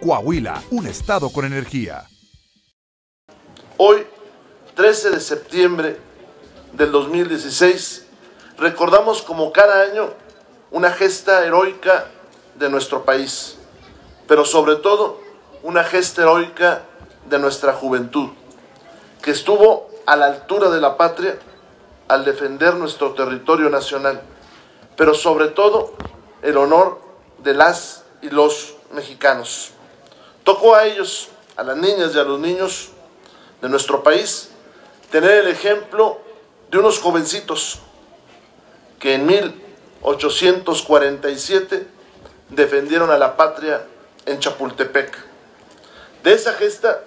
Coahuila, un estado con energía. Hoy, 13 de septiembre del 2016, recordamos como cada año una gesta heroica de nuestro país, pero sobre todo una gesta heroica de nuestra juventud, que estuvo a la altura de la patria al defender nuestro territorio nacional, pero sobre todo el honor de las y los mexicanos. Tocó a ellos, a las niñas y a los niños de nuestro país, tener el ejemplo de unos jovencitos que en 1847 defendieron a la patria en Chapultepec. De esa gesta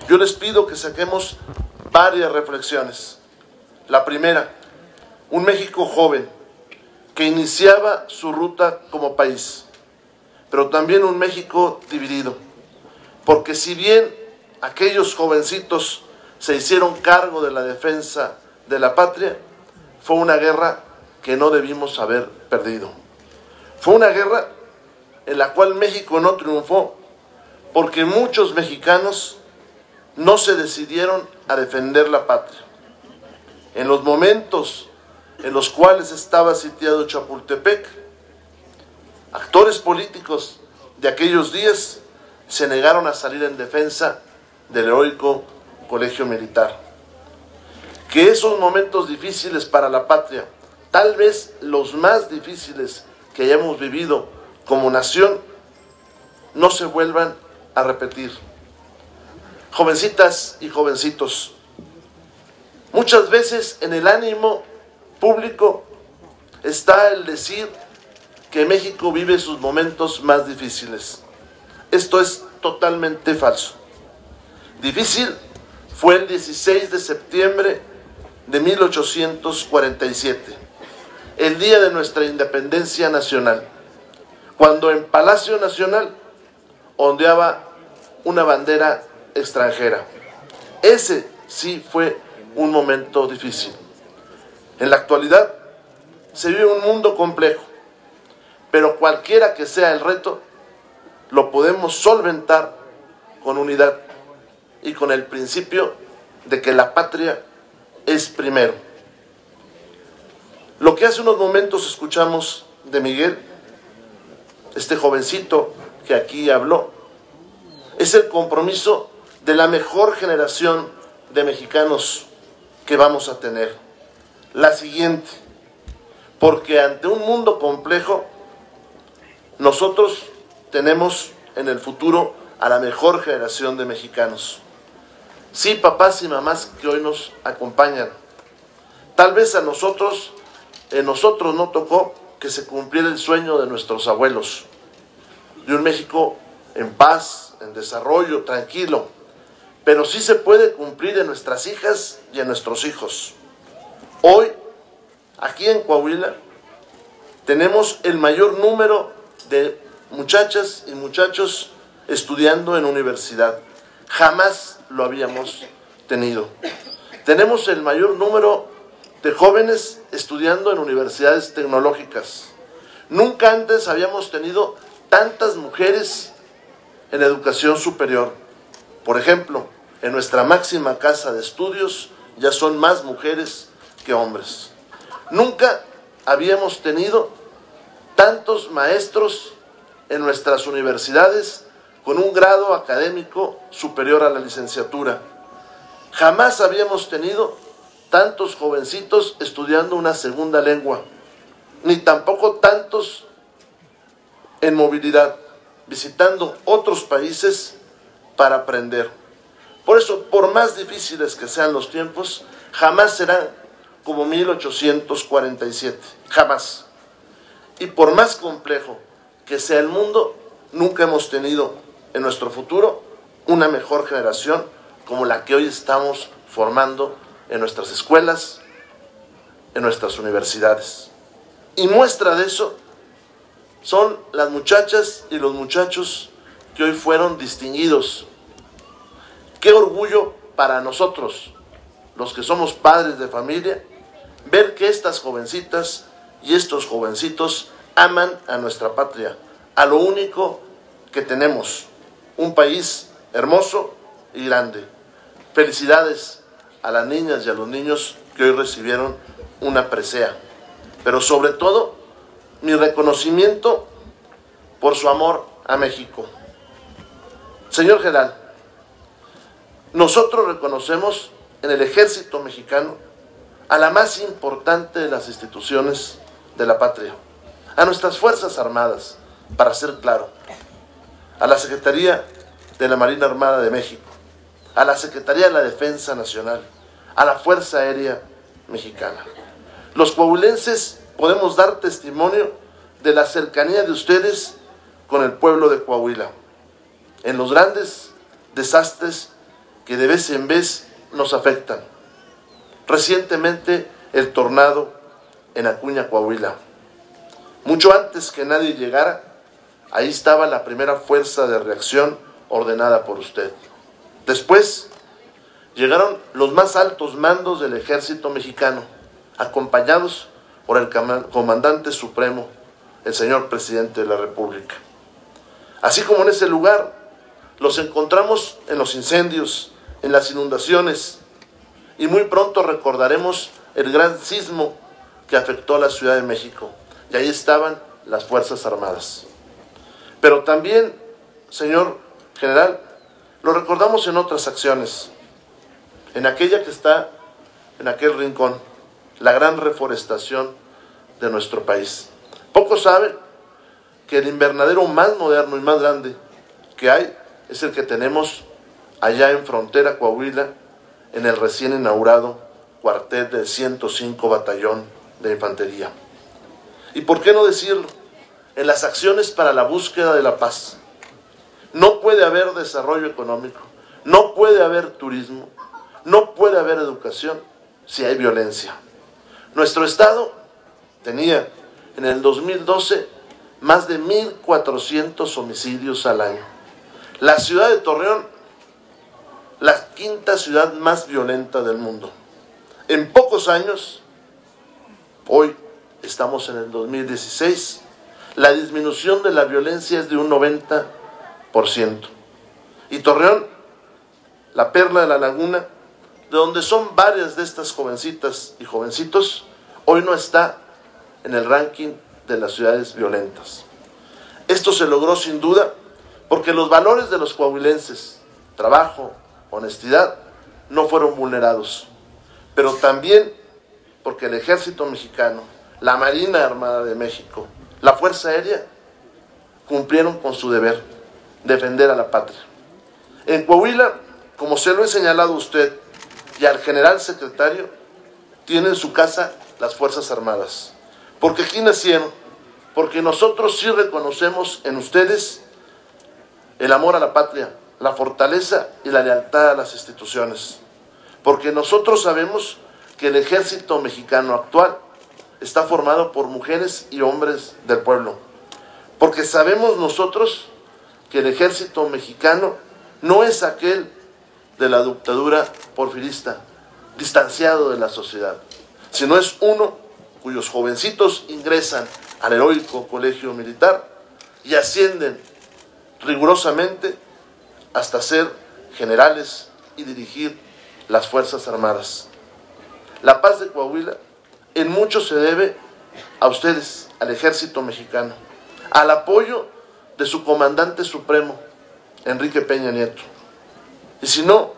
yo les pido que saquemos varias reflexiones. La primera, un México joven que iniciaba su ruta como país, pero también un México dividido, porque si bien aquellos jovencitos se hicieron cargo de la defensa de la patria, fue una guerra que no debimos haber perdido. Fue una guerra en la cual México no triunfó porque muchos mexicanos no se decidieron a defender la patria. En los momentos en los cuales estaba sitiado Chapultepec, actores políticos de aquellos días se negaron a salir en defensa del heroico colegio militar. Que esos momentos difíciles para la patria, tal vez los más difíciles que hayamos vivido como nación, no se vuelvan a repetir. Jovencitas y jovencitos, muchas veces en el ánimo público está el decir que México vive sus momentos más difíciles. Esto es totalmente falso. Difícil fue el 16 de septiembre de 1847, el día de nuestra independencia nacional, cuando en Palacio Nacional ondeaba una bandera extranjera. Ese sí fue un momento difícil. En la actualidad se vive un mundo complejo, pero cualquiera que sea el reto, lo podemos solventar con unidad y con el principio de que la patria es primero. Lo que hace unos momentos escuchamos de Miguel, este jovencito que aquí habló, es el compromiso de la mejor generación de mexicanos que vamos a tener. La siguiente, porque ante un mundo complejo, nosotros tenemos en el futuro a la mejor generación de mexicanos. Sí, papás y mamás que hoy nos acompañan, tal vez en nosotros no tocó que se cumpliera el sueño de nuestros abuelos, de un México en paz, en desarrollo, tranquilo, pero sí se puede cumplir en nuestras hijas y en nuestros hijos. Hoy, aquí en Coahuila, tenemos el mayor número de muchachas y muchachos estudiando en universidad. Jamás lo habíamos tenido. Tenemos el mayor número de jóvenes estudiando en universidades tecnológicas. Nunca antes habíamos tenido tantas mujeres en educación superior. Por ejemplo, en nuestra máxima casa de estudios ya son más mujeres que hombres. Nunca habíamos tenido tantos maestros en nuestras universidades con un grado académico superior a la licenciatura. Jamás habíamos tenido tantos jovencitos estudiando una segunda lengua, ni tampoco tantos en movilidad, visitando otros países para aprender. Por eso, por más difíciles que sean los tiempos, jamás serán como 1847, jamás. Y por más complejo que sea el mundo, nunca hemos tenido en nuestro futuro una mejor generación como la que hoy estamos formando en nuestras escuelas, en nuestras universidades. Y muestra de eso son las muchachas y los muchachos que hoy fueron distinguidos. Qué orgullo para nosotros, los que somos padres de familia, ver que estas jovencitas y estos jovencitos aman a nuestra patria, a lo único que tenemos, un país hermoso y grande. Felicidades a las niñas y a los niños que hoy recibieron una presea, pero sobre todo mi reconocimiento por su amor a México. Señor general, nosotros reconocemos en el Ejército Mexicano a la más importante de las instituciones de la patria, a nuestras Fuerzas Armadas, para ser claro, a la Secretaría de la Marina Armada de México, a la Secretaría de la Defensa Nacional, a la Fuerza Aérea Mexicana. Los coahuilenses podemos dar testimonio de la cercanía de ustedes con el pueblo de Coahuila, en los grandes desastres que de vez en vez nos afectan. Recientemente el tornado en Acuña, Coahuila. Mucho antes que nadie llegara, ahí estaba la primera fuerza de reacción ordenada por usted. Después llegaron los más altos mandos del Ejército Mexicano, acompañados por el comandante supremo, el señor presidente de la República. Así como en ese lugar, los encontramos en los incendios, en las inundaciones, y muy pronto recordaremos el gran sismo que afectó a la Ciudad de México, y ahí estaban las Fuerzas Armadas. Pero también, señor general, lo recordamos en otras acciones, en aquella que está en aquel rincón, la gran reforestación de nuestro país. Pocos saben que el invernadero más moderno y más grande que hay es el que tenemos allá en frontera Coahuila, en el recién inaugurado cuartel del 105 Batallón de Infantería. ¿Y por qué no decirlo? En las acciones para la búsqueda de la paz. No puede haber desarrollo económico, no puede haber turismo, no puede haber educación si hay violencia. Nuestro estado tenía en el 2012 más de 1,400 homicidios al año. La ciudad de Torreón, la quinta ciudad más violenta del mundo. En pocos años, hoy estamos en el 2016, la disminución de la violencia es de un 90%. Y Torreón, la perla de la laguna, de donde son varias de estas jovencitas y jovencitos, hoy no está en el ranking de las ciudades violentas. Esto se logró sin duda porque los valores de los coahuilenses, trabajo, honestidad, no fueron vulnerados, pero también porque el Ejército Mexicano, la Marina Armada de México, la Fuerza Aérea, cumplieron con su deber, defender a la patria. En Coahuila, como se lo he señalado a usted y al general secretario, tienen su casa las Fuerzas Armadas, porque aquí nacieron, porque nosotros sí reconocemos en ustedes el amor a la patria, la fortaleza y la lealtad a las instituciones, porque nosotros sabemos que el Ejército Mexicano actual está formado por mujeres y hombres del pueblo, porque sabemos nosotros que el Ejército Mexicano no es aquel de la dictadura porfirista, distanciado de la sociedad, sino es uno cuyos jovencitos ingresan al heroico colegio militar y ascienden rigurosamente hasta ser generales y dirigir las Fuerzas Armadas. La paz de Coahuila en mucho se debe a ustedes, al Ejército Mexicano, al apoyo de su comandante supremo, Enrique Peña Nieto. Y si no,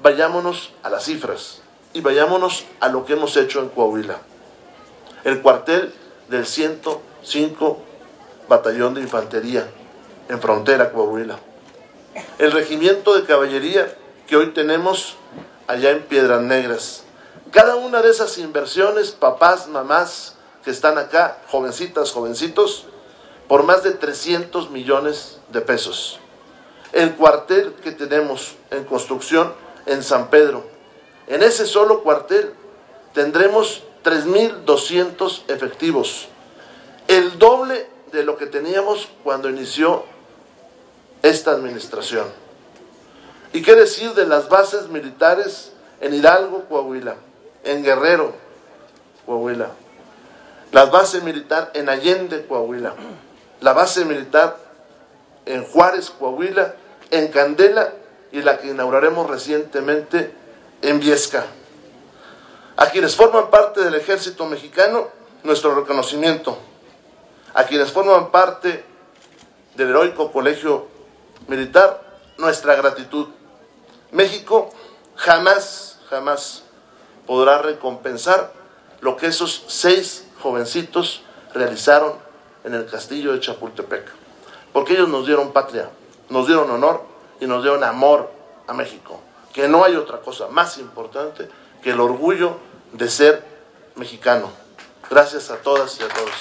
vayámonos a las cifras y vayámonos a lo que hemos hecho en Coahuila. El cuartel del 105 Batallón de Infantería en frontera Coahuila. El regimiento de caballería que hoy tenemos allá en Piedras Negras. Cada una de esas inversiones, papás, mamás que están acá, jovencitas, jovencitos, por más de 300 millones de pesos. El cuartel que tenemos en construcción en San Pedro. En ese solo cuartel tendremos 3,200 efectivos, el doble de lo que teníamos cuando inició esta administración. ¿Y qué decir de las bases militares en Hidalgo, Coahuila, en Guerrero, Coahuila, la base militar en Allende, Coahuila, la base militar en Juárez, Coahuila, en Candela y la que inauguraremos recientemente en Viesca. A quienes forman parte del Ejército Mexicano, nuestro reconocimiento. A quienes forman parte del heroico Colegio Militar, nuestra gratitud. México jamás podrá recompensar lo que esos 6 jovencitos realizaron en el castillo de Chapultepec, porque ellos nos dieron patria, nos dieron honor y nos dieron amor a México, que no hay otra cosa más importante que el orgullo de ser mexicano. Gracias a todas y a todos.